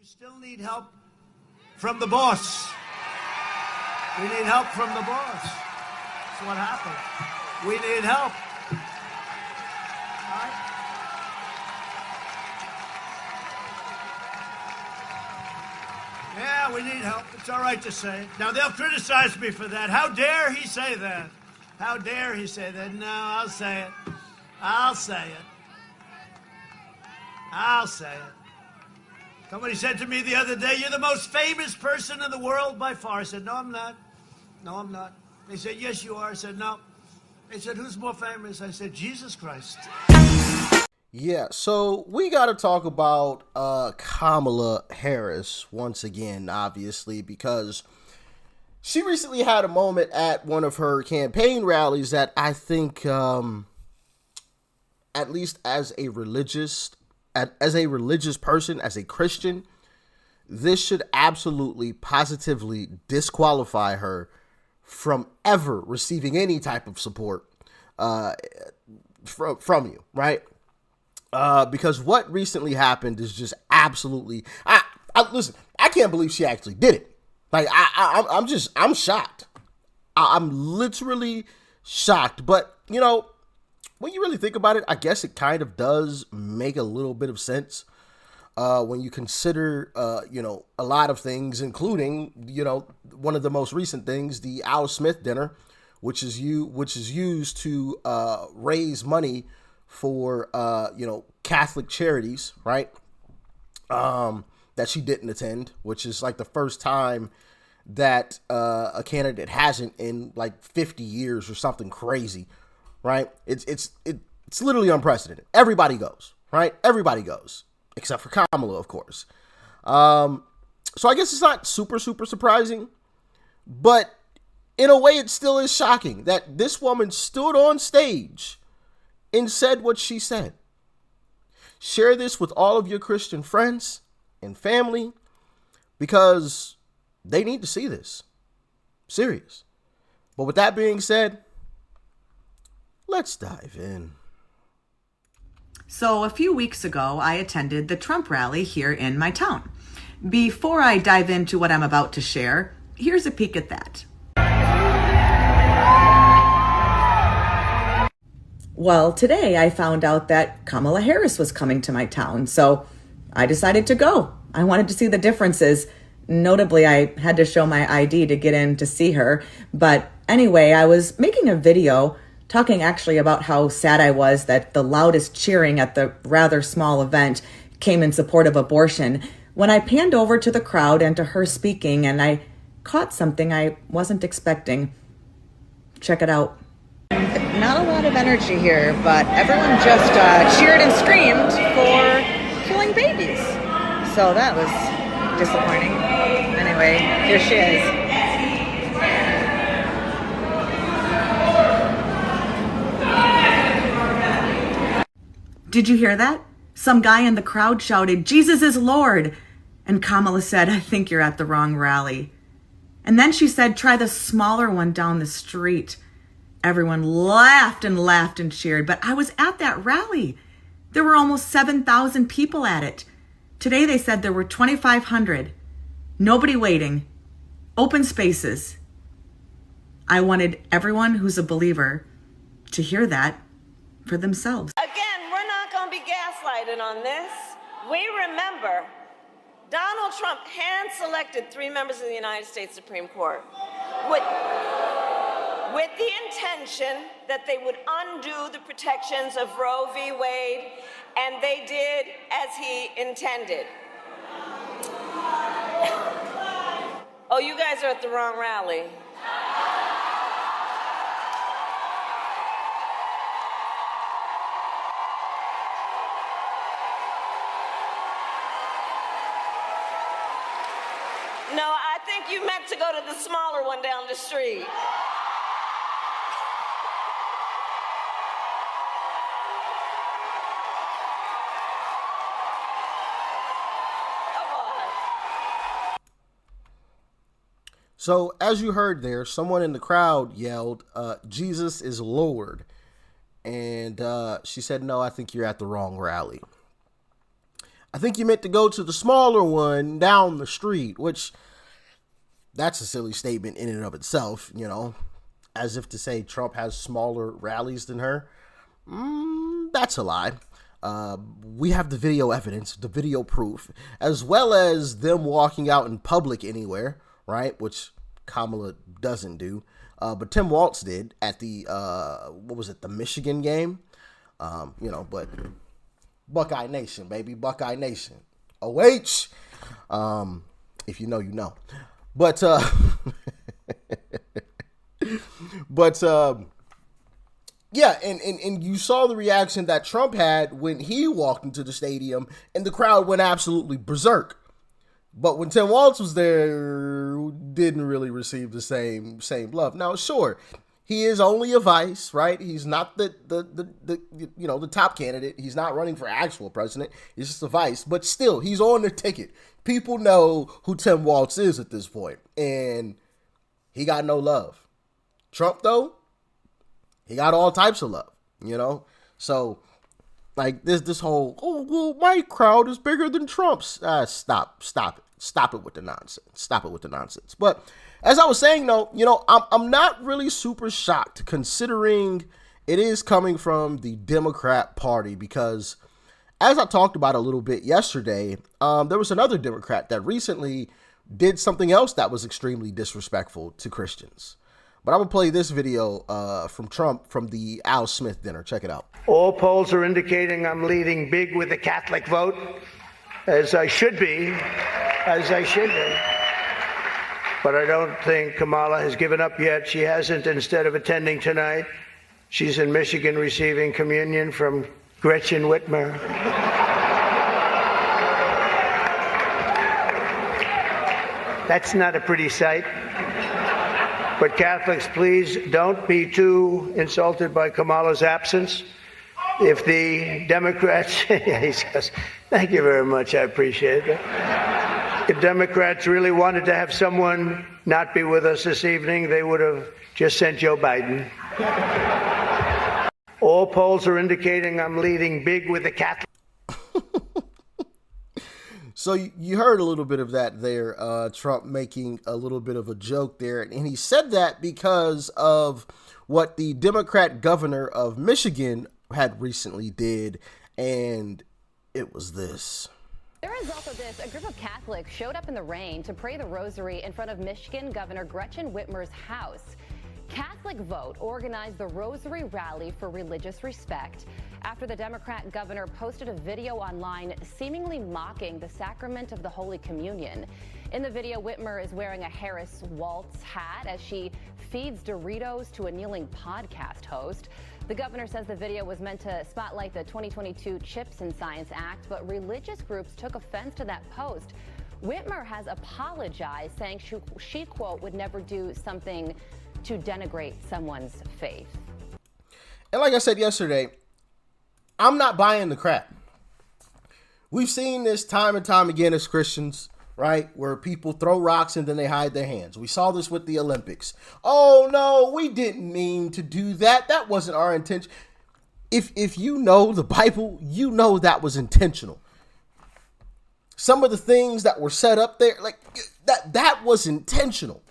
still need help from the boss. We need help from the boss. That's what happened. We need help. Right? Yeah, we need help. It's all right to say it. Now, they'll criticize me for that. How dare he say that? How dare he say that? No, I'll say it. I'll say it. I'll say it. Somebody said to me the other day, "You're the most famous person in the world by far." I said, "No, I'm not. No, I'm not." They said, "Yes, you are." I said, "No." They said, "Who's more famous?" I said, "Jesus Christ." Yeah, so we got to talk about Kamala Harris once again, obviously, because she recently had a moment at one of her campaign rallies that I think, at least as a religious person, as a Christian, this should absolutely, positively disqualify her from ever receiving any type of support from you, right? Because what recently happened is just absolutely. Listen. I can't believe she actually did it. Like I'm shocked. I'm literally shocked. But you know, when you really think about it, I guess it kind of does make a little bit of sense when you consider, a lot of things, including, one of the most recent things, the Al Smith dinner, which is used to raise money for, Catholic charities, right? That she didn't attend, which is like the first time that a candidate hasn't in like 50 years or something crazy, right? It's literally unprecedented. Everybody goes, right? Everybody goes, except for Kamala, of course. So I guess it's not super surprising, but in a way, it still is shocking that this woman stood on stage and said what she said. Share this with all of your Christian friends and family because they need to see this. Serious. But with that being said, let's dive in. So a few weeks ago, I attended the Trump rally here in my town. Before I dive into what I'm about to share, here's a peek at that. Well, today I found out that Kamala Harris was coming to my town, so I decided to go. I wanted to see the differences. Notably, I had to show my ID to get in to see her. But anyway, I was making a video talking actually about how sad I was that the loudest cheering at the rather small event came in support of abortion, when I panned over to the crowd and to her speaking, and I caught something I wasn't expecting. Check it out. Not a lot of energy here, but everyone just cheered and screamed for killing babies. So that was disappointing. Anyway, here she is. Did you hear that? Some guy in the crowd shouted, "Jesus is Lord." And Kamala said, "I think you're at the wrong rally." And then she said, "Try the smaller one down the street." Everyone laughed and cheered, but I was at that rally. There were almost 7,000 people at it. Today they said there were 2,500. Nobody waiting. Open spaces. I wanted everyone who's a believer to hear that for themselves. Again, we're not going to be gaslighted on this. We remember Donald Trump hand-selected 3 members of the United States Supreme Court with the intention that they would undo the protections of Roe v. Wade, and they did as he intended. Oh, you guys are at the wrong rally. No, I think you meant to go to the smaller one down the street. So as you heard there, someone in the crowd yelled, "Jesus is Lord." And she said, "No, I think you're at the wrong rally." I think you meant to go to the smaller one down the street, which that's a silly statement in and of itself, you know, as if to say Trump has smaller rallies than her. That's a lie. We have the video evidence, the video proof, as well as them walking out in public anywhere, right? Which Kamala doesn't do. But Tim Walz did at the, the Michigan game? But Buckeye Nation, baby, Buckeye Nation. OH! If you know, you know. But, yeah, and you saw the reaction that Trump had when he walked into the stadium, and the crowd went absolutely berserk. But when Tim Walz was there, didn't really receive the same love. Now, sure, he is only a vice, right? He's not the top candidate. He's not running for actual president. He's just a vice. But still, he's on the ticket. People know who Tim Walz is at this point, and he got no love. Trump, though, he got all types of love, you know? So, like, this whole, oh, well, my crowd is bigger than Trump's. Stop it with the nonsense. Stop it with the nonsense. But as I was saying, though, you know, I'm not really super shocked considering it is coming from the Democrat Party, because as I talked about a little bit yesterday, there was another Democrat that recently did something else that was extremely disrespectful to Christians. But I'm going to play this video from Trump from the Al Smith dinner. Check it out. All polls are indicating I'm leading big with the Catholic vote, as I should be. But I don't think Kamala has given up yet. She hasn't. Instead of attending tonight, she's in Michigan receiving communion from Gretchen Whitmer. That's not a pretty sight. But Catholics, please don't be too insulted by Kamala's absence. If the Democrats, he says, thank you very much, I appreciate it. If Democrats really wanted to have someone not be with us this evening, they would have just sent Joe Biden. All polls are indicating I'm leading big with the Catholics. So you heard a little bit of that there, Trump making a little bit of a joke there. And he said that because of what the Democrat governor of Michigan had recently did. And it was this. There is also this. A group of Catholics showed up in the rain to pray the rosary in front of Michigan Governor Gretchen Whitmer's house. Catholic Vote organized the Rosary Rally for religious respect after the Democrat governor posted a video online seemingly mocking the sacrament of the Holy Communion. In the video, Whitmer is wearing a Harris Waltz hat as she feeds Doritos to a kneeling podcast host. The governor says the video was meant to spotlight the 2022 Chips and Science Act, but religious groups took offense to that post. Whitmer has apologized, saying she quote, would never do something to denigrate someone's faith. And like I said yesterday, I'm not buying the crap. We've seen this time and time again as Christians, right? Where people throw rocks and then they hide their hands. We saw this with the Olympics. Oh no, we didn't mean to do that. That wasn't our intention. If you know the Bible, you know that was intentional. Some of the things that were set up there, like that was intentional.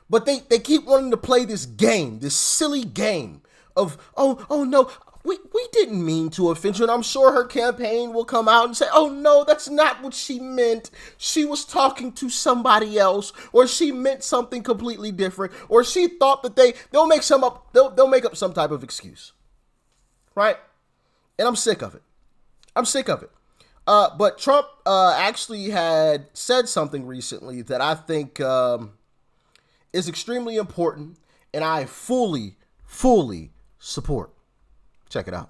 But they keep wanting to play this game, this silly game of, oh no, we didn't mean to offend you. And I'm sure her campaign will come out and say, oh no, that's not what she meant. She was talking to somebody else, or she meant something completely different, or she thought that they'll make up some type of excuse. Right? And I'm sick of it. But Trump actually had said something recently that I think is extremely important, and I fully support. Check it out.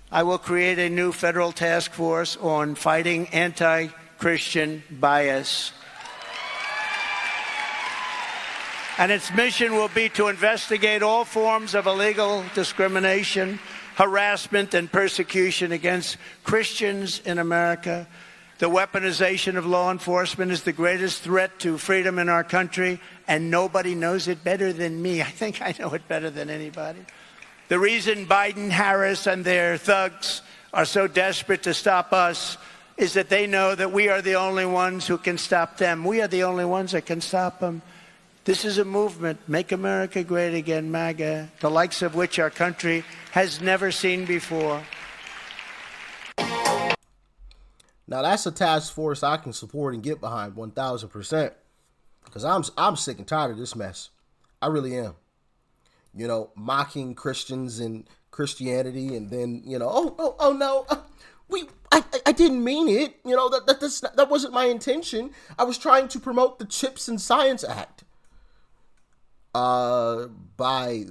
I will create a new federal task force on fighting anti-Christian bias. And its mission will be to investigate all forms of illegal discrimination, harassment, and persecution against Christians in America. The weaponization of law enforcement is the greatest threat to freedom in our country, and nobody knows it better than me. I think I know it better than anybody. The reason Biden, Harris, and their thugs are so desperate to stop us is that they know that we are the only ones who can stop them. We are the only ones that can stop them. This is a movement, Make America Great Again, MAGA, the likes of which our country has never seen before. Now that's a task force I can support and get behind 1,000%. Because I'm sick and tired of this mess. I really am. You know, mocking Christians and Christianity, and then, you know, oh no, I didn't mean it. You know, that wasn't my intention. I was trying to promote the Chips and Science Act. By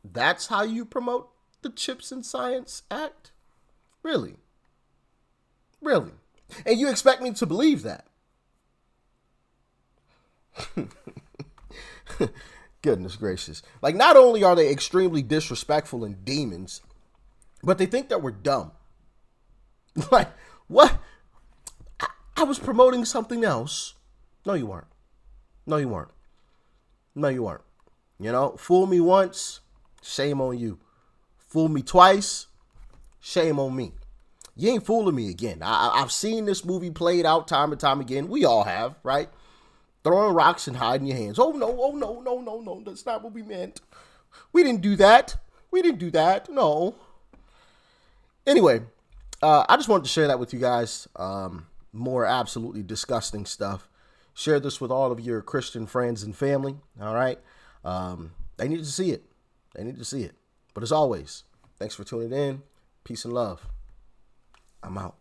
that's how you promote the Chips and Science Act? Really? Really? And you expect me to believe that? Goodness gracious. Like, not only are they extremely disrespectful and demons, but they think that we're dumb. Like, what? I was promoting something else. No, you weren't. No, you weren't. No, you weren't. You know, fool me once, shame on you. Fool me twice, shame on me. You ain't fooling me again. I've seen this movie played out time and time again. We all have, right? Throwing rocks and hiding your hands. Oh, no. That's not what we meant. We didn't do that. No. Anyway, I just wanted to share that with you guys. More absolutely disgusting stuff. Share this with all of your Christian friends and family. All right. They need to see it. But as always, thanks for tuning in. Peace and love. I'm out.